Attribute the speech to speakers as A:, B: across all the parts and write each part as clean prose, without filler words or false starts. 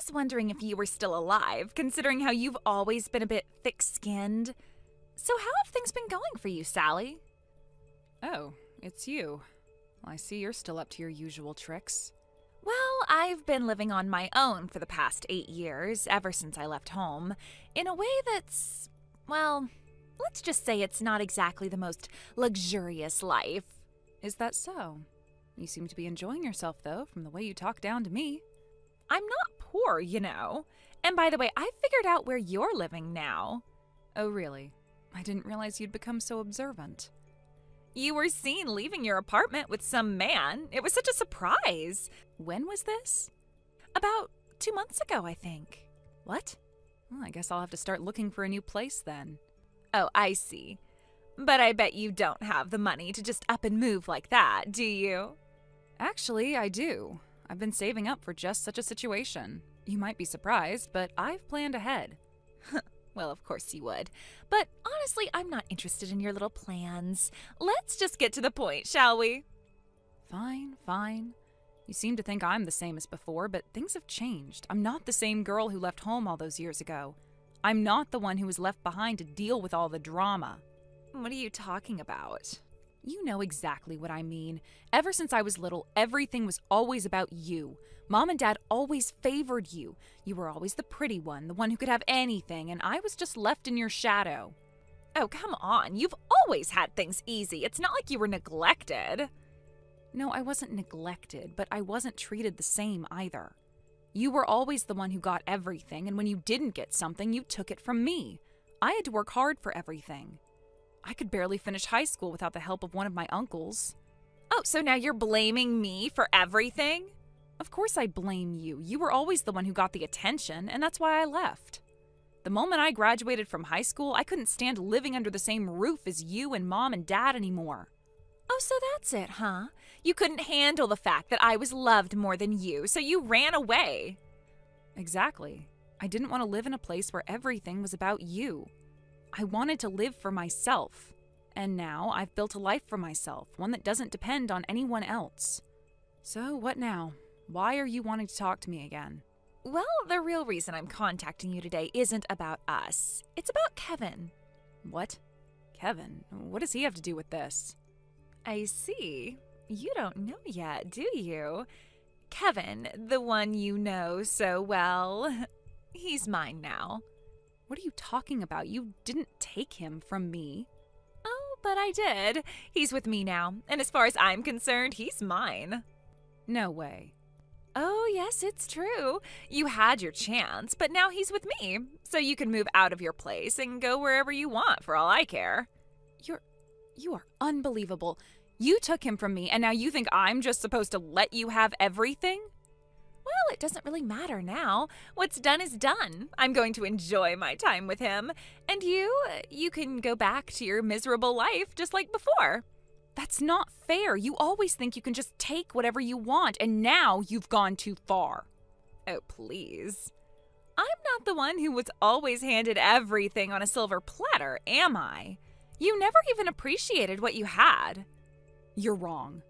A: was wondering if you were still alive, considering how you've always been a bit thick-skinned. So how have things been going for you, Sally?
B: Oh, it's you. Well, I see you're still up to your usual tricks.
A: Well, I've been living on my own for the past 8 years, ever since I left home, in a way that's, well, let's just say it's not exactly the most luxurious life.
B: Is that so? You seem to be enjoying yourself, though, from the way you talk down to me.
A: I'm not poor, you know. And by the way, I figured out where you're living now.
B: Oh, really? I didn't realize you'd become so observant.
A: You were seen leaving your apartment with some man. It was such a surprise.
B: When was this?
A: About 2 months ago, I think.
B: What? Well, I guess I'll have to start looking for a new place then.
A: Oh, I see. But I bet you don't have the money to just up and move like that, do you?
B: Actually, I do. I've been saving up for just such a situation. You might be surprised, but I've planned ahead.
A: Well, of course you would. But honestly, I'm not interested in your little plans. Let's just get to the point, shall we?
B: Fine. You seem to think I'm the same as before, but things have changed. I'm not the same girl who left home all those years ago. I'm not the one who was left behind to deal with all the drama.
A: What are you talking about?
B: You know exactly what I mean. Ever since I was little, everything was always about you. Mom and Dad always favored you. You were always the pretty one, the one who could have anything, and I was just left in your shadow.
A: Oh, come on. You've always had things easy. It's not like you were neglected.
B: No, I wasn't neglected, but I wasn't treated the same either. You were always the one who got everything, and when you didn't get something, you took it from me. I had to work hard for everything. I could barely finish high school without the help of one of my uncles.
A: Oh, so now you're blaming me for everything?
B: Of course I blame you. You were always the one who got the attention, and that's why I left. The moment I graduated from high school, I couldn't stand living under the same roof as you and Mom and Dad anymore.
A: Oh, so that's it, huh? You couldn't handle the fact that I was loved more than you, so you ran away.
B: Exactly. I didn't want to live in a place where everything was about you. I wanted to live for myself. And now I've built a life for myself, one that doesn't depend on anyone else. So what now? Why are you wanting to talk to me again?
A: Well, the real reason I'm contacting you today isn't about us. It's about Kevin.
B: What? Kevin? What does he have to do with this?
A: I see. You don't know yet, do you? Kevin, the one you know so well, he's mine now.
B: What are you talking about? You didn't take him from me.
A: Oh, but I did. He's with me now, and as far as I'm concerned, he's mine.
B: No way.
A: Oh, yes, it's true. You had your chance, but now he's with me, so you can move out of your place and go wherever you want for all I care.
B: You are unbelievable. You took him from me, and now you think I'm just supposed to let you have everything?
A: Well, it doesn't really matter now. What's done is done. I'm going to enjoy my time with him. And you can go back to your miserable life just like before.
B: That's not fair. You always think you can just take whatever you want, and now you've gone too far.
A: Oh, please. I'm not the one who was always handed everything on a silver platter, am I? You never even appreciated what you had.
B: You're wrong.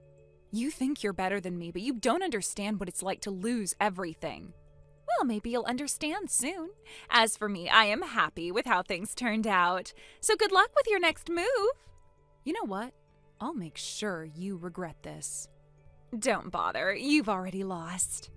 B: You think you're better than me, but you don't understand what it's like to lose everything.
A: Well, maybe you'll understand soon. As for me, I am happy with how things turned out. So good luck with your next move.
B: You know what? I'll make sure you regret this.
A: Don't bother. You've already lost.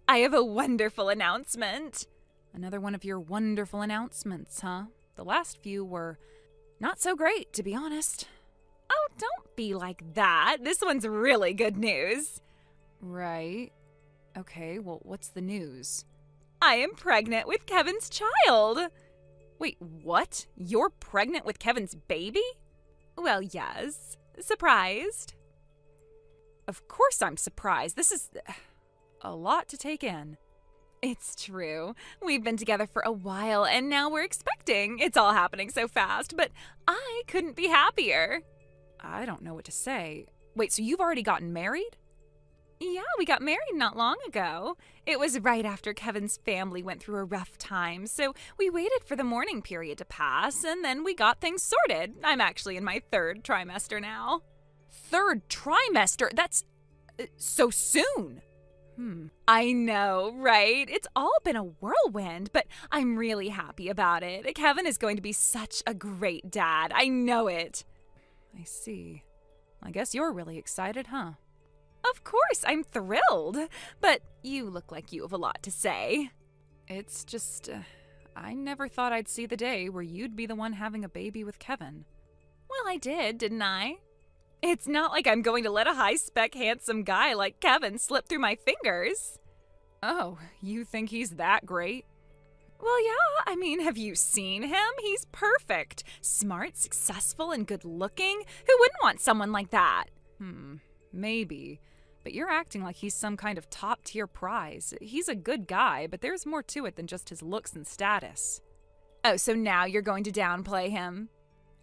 A: I have a wonderful announcement.
B: Another one of your wonderful announcements, huh? The last few were not so great, to be honest.
A: Oh, don't be like that. This one's really good news.
B: Right. Okay, well, what's the news?
A: I am pregnant with Kevin's child.
B: Wait, what? You're pregnant with Kevin's baby?
A: Well, yes. Surprised?
B: Of course I'm surprised. This is a lot to take in.
A: It's true. We've been together for a while, and now we're expecting. It's all happening so fast, but I couldn't be happier.
B: I don't know what to say. Wait, so you've already gotten married?
A: Yeah, we got married not long ago. It was right after Kevin's family went through a rough time, so we waited for the mourning period to pass, and then we got things sorted. I'm actually in my third trimester now.
B: Third trimester? That's so soon.
A: I know, right? It's all been a whirlwind, but I'm really happy about it. Kevin is going to be such a great dad. I know it.
B: I see. I guess you're really excited, huh?
A: Of course, I'm thrilled. But you look like you have a lot to say.
B: It's just, I never thought I'd see the day where you'd be the one having a baby with Kevin.
A: Well, I did, didn't I? It's not like I'm going to let a high-spec, handsome guy like Kevin slip through my fingers.
B: Oh, you think he's that great?
A: Well, yeah, I mean, have you seen him? He's perfect. Smart, successful, and good-looking. Who wouldn't want someone like that?
B: Maybe. But you're acting like he's some kind of top-tier prize. He's a good guy, but there's more to it than just his looks and status.
A: Oh, so now you're going to downplay him?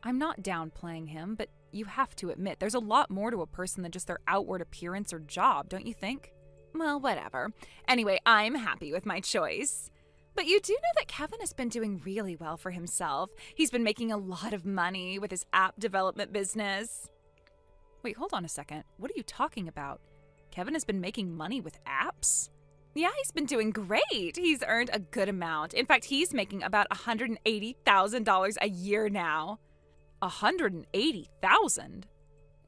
B: I'm not downplaying him, but you have to admit there's a lot more to a person than just their outward appearance or job, don't you think?
A: Well, whatever. Anyway, I'm happy with my choice. But you do know that Kevin has been doing really well for himself. He's been making a lot of money with his app development business.
B: Wait, hold on a second. What are you talking about? Kevin has been making money with apps?
A: Yeah, he's been doing great. He's earned a good amount. In fact, he's making about $180,000 a year now.
B: $180,000?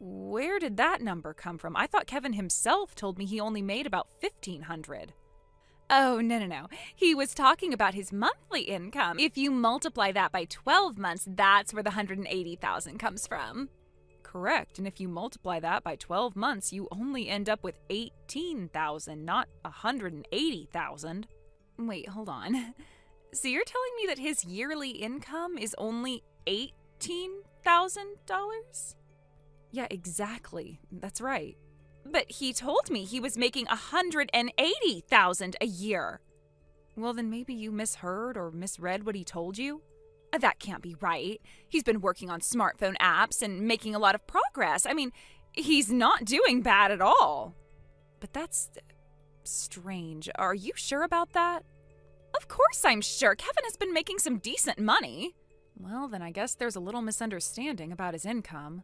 B: Where did that number come from? I thought Kevin himself told me he only made about $1,500.
A: Oh, no. He was talking about his monthly income. If you multiply that by 12 months, that's where the $180,000 comes from.
B: Correct. And if you multiply that by 12 months, you only end up with $18,000, not $180,000.
A: Wait, hold on. So you're telling me that his yearly income is only $18,000?
B: Yeah, exactly. That's right.
A: But he told me he was making $180,000 a year.
B: Well, then maybe you misheard or misread what he told you?
A: That can't be right. He's been working on smartphone apps and making a lot of progress. I mean, he's not doing bad at all.
B: But that's strange. Are you sure about that?
A: Of course I'm sure. Kevin has been making some decent money.
B: Well, then I guess there's a little misunderstanding about his income.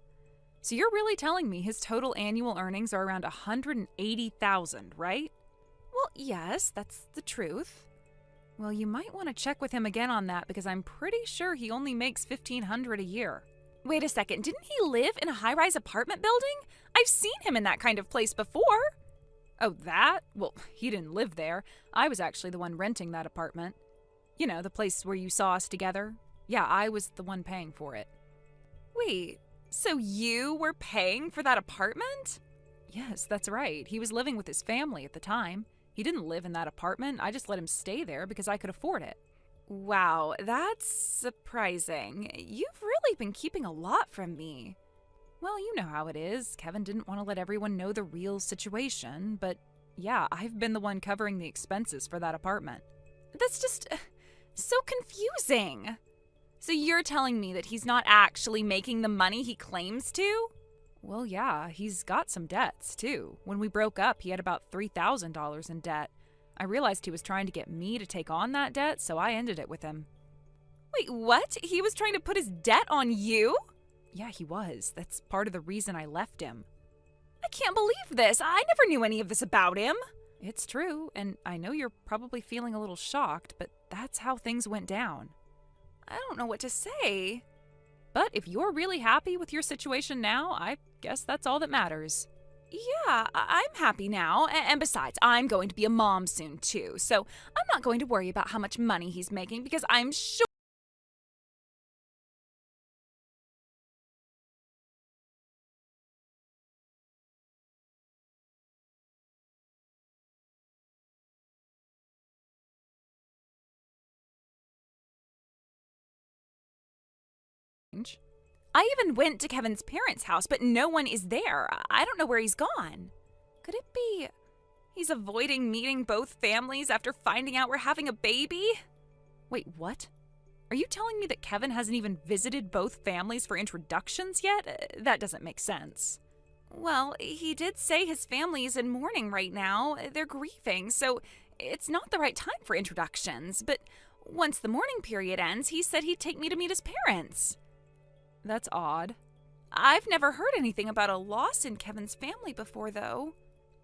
B: So you're really telling me his total annual earnings are around $180,000, right?
A: Well, yes, that's the truth.
B: Well, you might want to check with him again on that because I'm pretty sure he only makes $1,500 a year.
A: Wait a second, didn't he live in a high-rise apartment building? I've seen him in that kind of place before.
B: Oh, that? Well, he didn't live there. I was actually the one renting that apartment. You know, the place where you saw us together. Yeah, I was the one paying for it.
A: Wait, so you were paying for that apartment?
B: Yes, that's right. He was living with his family at the time. He didn't live in that apartment. I just let him stay there because I could afford it.
A: Wow, that's surprising. You've really been keeping a lot from me.
B: Well, you know how it is. Kevin didn't want to let everyone know the real situation, but yeah, I've been the one covering the expenses for that apartment.
A: That's just so confusing. So you're telling me that he's not actually making the money he claims to?
B: Well, yeah, he's got some debts, too. When we broke up, he had about $3,000 in debt. I realized he was trying to get me to take on that debt, so I ended it with him.
A: Wait, what? He was trying to put his debt on you?
B: Yeah, he was. That's part of the reason I left him.
A: I can't believe this. I never knew any of this about him.
B: It's true, and I know you're probably feeling a little shocked, but that's how things went down.
A: I don't know what to say.
B: But if you're really happy with your situation now, I guess that's all that matters.
A: Yeah, I'm happy now. And besides, I'm going to be a mom soon, too. So I'm not going to worry about how much money he's making because I'm sure I even went to Kevin's parents' house, but no one is there. I don't know where he's gone. Could it be he's avoiding meeting both families after finding out we're having a baby?
B: Wait, what? Are you telling me that Kevin hasn't even visited both families for introductions yet? That doesn't make sense.
A: Well, he did say his family is in mourning right now. They're grieving, so it's not the right time for introductions. But once the mourning period ends, he said he'd take me to meet his parents.
B: That's odd.
A: I've never heard anything about a loss in Kevin's family before, though.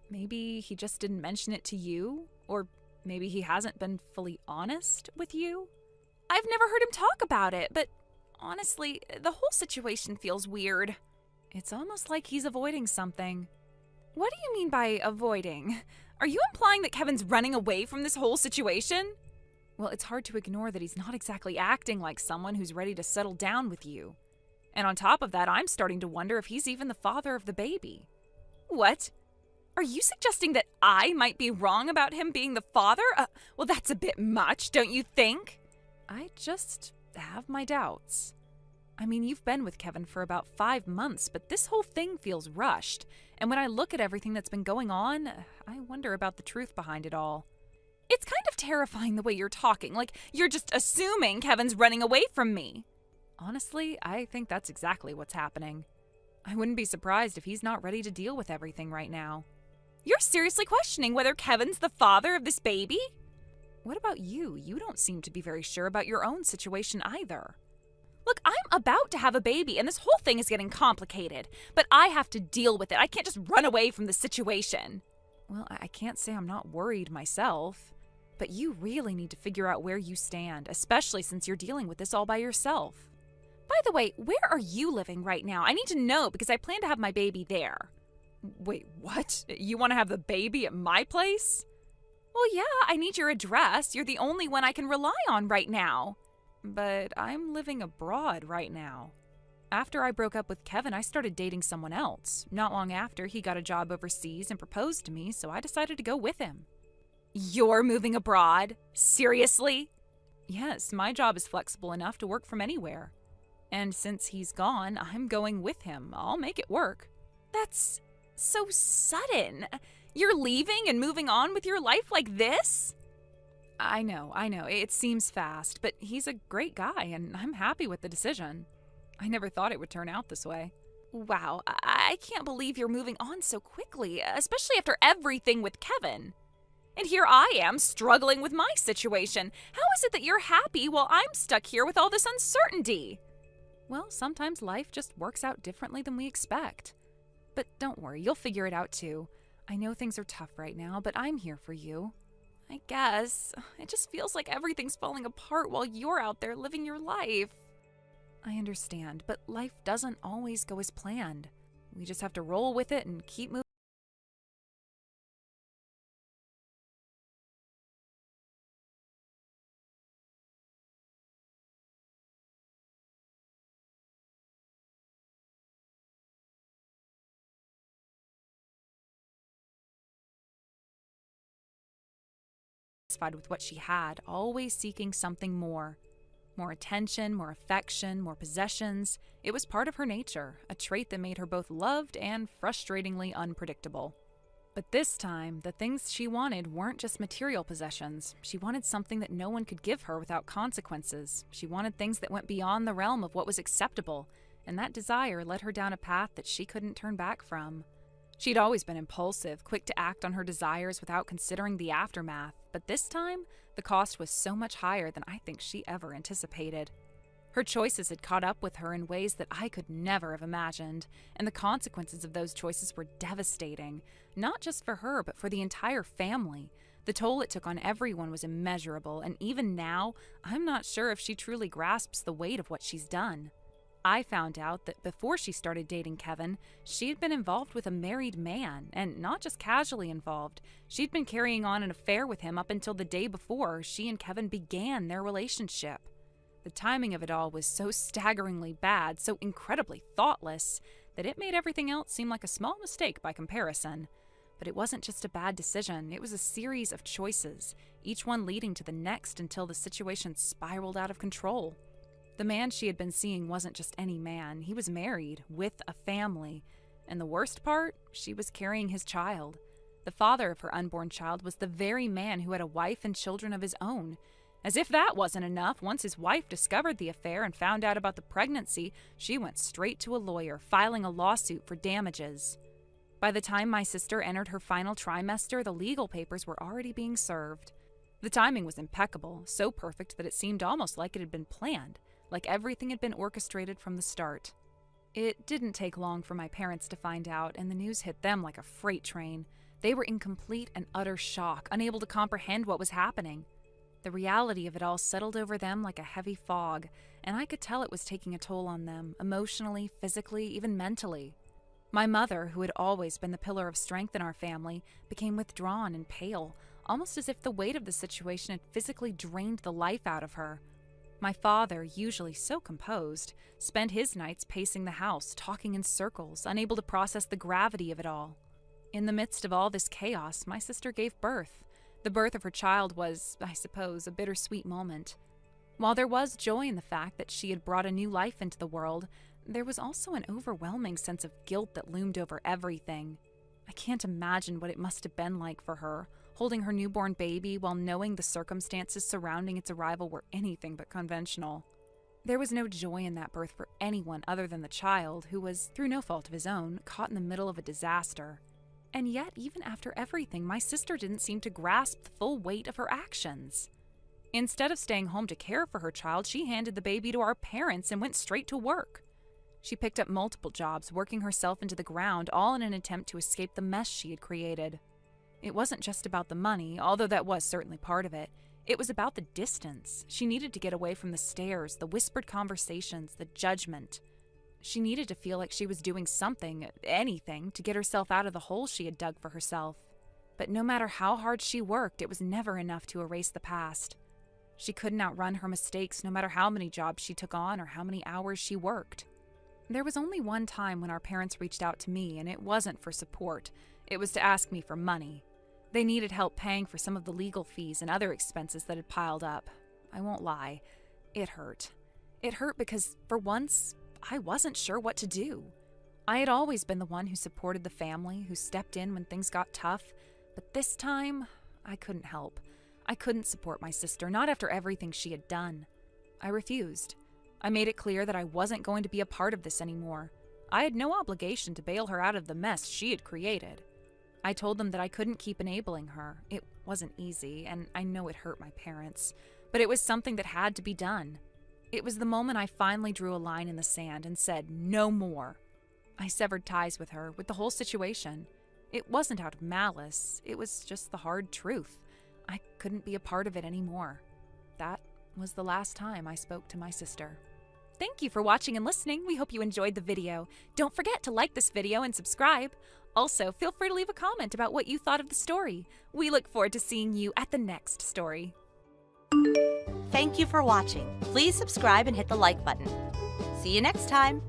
B: Maybe he just didn't mention it to you? Or maybe he hasn't been fully honest with you?
A: I've never heard him talk about it, but honestly, the whole situation feels weird.
B: It's almost like he's avoiding something.
A: What do you mean by avoiding? Are you implying that Kevin's running away from this whole situation?
B: Well, it's hard to ignore that he's not exactly acting like someone who's ready to settle down with you. And on top of that, I'm starting to wonder if he's even the father of the baby.
A: What? Are you suggesting that I might be wrong about him being the father? Well, that's a bit much, don't you think?
B: I just have my doubts. I mean, you've been with Kevin for about 5 months, but this whole thing feels rushed. And when I look at everything that's been going on, I wonder about the truth behind it all.
A: It's kind of terrifying the way you're talking, like you're just assuming Kevin's running away from me.
B: Honestly, I think that's exactly what's happening. I wouldn't be surprised if he's not ready to deal with everything right now.
A: You're seriously questioning whether Kevin's the father of this baby?
B: What about you? You don't seem to be very sure about your own situation either.
A: Look, I'm about to have a baby, and this whole thing is getting complicated. But I have to deal with it. I can't just run away from the situation.
B: Well, I can't say I'm not worried myself. But you really need to figure out where you stand, especially since you're dealing with this all by yourself.
A: By the way, where are you living right now? I need to know because I plan to have my baby there.
B: Wait, what? You want to have the baby at my place?
A: Well, yeah, I need your address. You're the only one I can rely on right now.
B: But I'm living abroad right now. After I broke up with Kevin, I started dating someone else. Not long after, he got a job overseas and proposed to me, so I decided to go with him.
A: You're moving abroad? Seriously?
B: Yes, my job is flexible enough to work from anywhere. And since he's gone, I'm going with him. I'll make it work.
A: That's so sudden. You're leaving and moving on with your life like this?
B: I know. It seems fast, but he's a great guy, and I'm happy with the decision. I never thought it would turn out this way.
A: Wow, I can't believe you're moving on so quickly, especially after everything with Kevin. And here I am, struggling with my situation. How is it that you're happy while I'm stuck here with all this uncertainty?
B: Well, sometimes life just works out differently than we expect. But don't worry, you'll figure it out too. I know things are tough right now, but I'm here for you.
A: I guess. It just feels like everything's falling apart while you're out there living your life.
B: I understand, but life doesn't always go as planned. We just have to roll with it and keep moving. Satisfied with what she had, always seeking something more. More attention, more affection, more possessions. It was part of her nature, a trait that made her both loved and frustratingly unpredictable. But this time, the things she wanted weren't just material possessions. She wanted something that no one could give her without consequences. She wanted things that went beyond the realm of what was acceptable, and that desire led her down a path that she couldn't turn back from. She'd always been impulsive, quick to act on her desires without considering the aftermath, but this time, the cost was so much higher than I think she ever anticipated. Her choices had caught up with her in ways that I could never have imagined, and the consequences of those choices were devastating, not just for her, but for the entire family. The toll it took on everyone was immeasurable, and even now, I'm not sure if she truly grasps the weight of what she's done. I found out that before she started dating Kevin, she had been involved with a married man, and not just casually involved. She'd been carrying on an affair with him up until the day before she and Kevin began their relationship. The timing of it all was so staggeringly bad, so incredibly thoughtless, that it made everything else seem like a small mistake by comparison. But it wasn't just a bad decision, it was a series of choices, each one leading to the next until the situation spiraled out of control. The man she had been seeing wasn't just any man. He was married, with a family. And the worst part, she was carrying his child. The father of her unborn child was the very man who had a wife and children of his own. As if that wasn't enough, once his wife discovered the affair and found out about the pregnancy, she went straight to a lawyer, filing a lawsuit for damages. By the time my sister entered her final trimester, the legal papers were already being served. The timing was impeccable, so perfect that it seemed almost like it had been planned, like everything had been orchestrated from the start. It didn't take long for my parents to find out, and the news hit them like a freight train. They were in complete and utter shock, unable to comprehend what was happening. The reality of it all settled over them like a heavy fog, and I could tell it was taking a toll on them, emotionally, physically, even mentally. My mother, who had always been the pillar of strength in our family, became withdrawn and pale, almost as if the weight of the situation had physically drained the life out of her. My father, usually so composed, spent his nights pacing the house, talking in circles, unable to process the gravity of it all. In the midst of all this chaos, my sister gave birth. The birth of her child was, I suppose, a bittersweet moment. While there was joy in the fact that she had brought a new life into the world, there was also an overwhelming sense of guilt that loomed over everything. I can't imagine what it must have been like for her, holding her newborn baby while knowing the circumstances surrounding its arrival were anything but conventional. There was no joy in that birth for anyone other than the child, who was, through no fault of his own, caught in the middle of a disaster. And yet, even after everything, my sister didn't seem to grasp the full weight of her actions. Instead of staying home to care for her child, she handed the baby to our parents and went straight to work. She picked up multiple jobs, working herself into the ground, all in an attempt to escape the mess she had created. It wasn't just about the money, although that was certainly part of it. It was about the distance. She needed to get away from the stares, the whispered conversations, the judgment. She needed to feel like she was doing something, anything, to get herself out of the hole she had dug for herself. But no matter how hard she worked, it was never enough to erase the past. She couldn't outrun her mistakes no matter how many jobs she took on or how many hours she worked. There was only one time when our parents reached out to me, and it wasn't for support. It was to ask me for money. They needed help paying for some of the legal fees and other expenses that had piled up. I won't lie, it hurt. It hurt because, for once, I wasn't sure what to do. I had always been the one who supported the family, who stepped in when things got tough, but this time, I couldn't help. I couldn't support my sister, not after everything she had done. I refused. I made it clear that I wasn't going to be a part of this anymore. I had no obligation to bail her out of the mess she had created. I told them that I couldn't keep enabling her. It wasn't easy, and I know it hurt my parents, but it was something that had to be done. It was the moment I finally drew a line in the sand and said, no more. I severed ties with her, with the whole situation. It wasn't out of malice, it was just the hard truth. I couldn't be a part of it anymore. That was the last time I spoke to my sister.
A: Thank you for watching and listening. We hope you enjoyed the video. Don't forget to like this video and subscribe. Also, feel free to leave a comment about what you thought of the story. We look forward to seeing you at the next story.
C: Thank you for watching. Please subscribe and hit the like button. See you next time.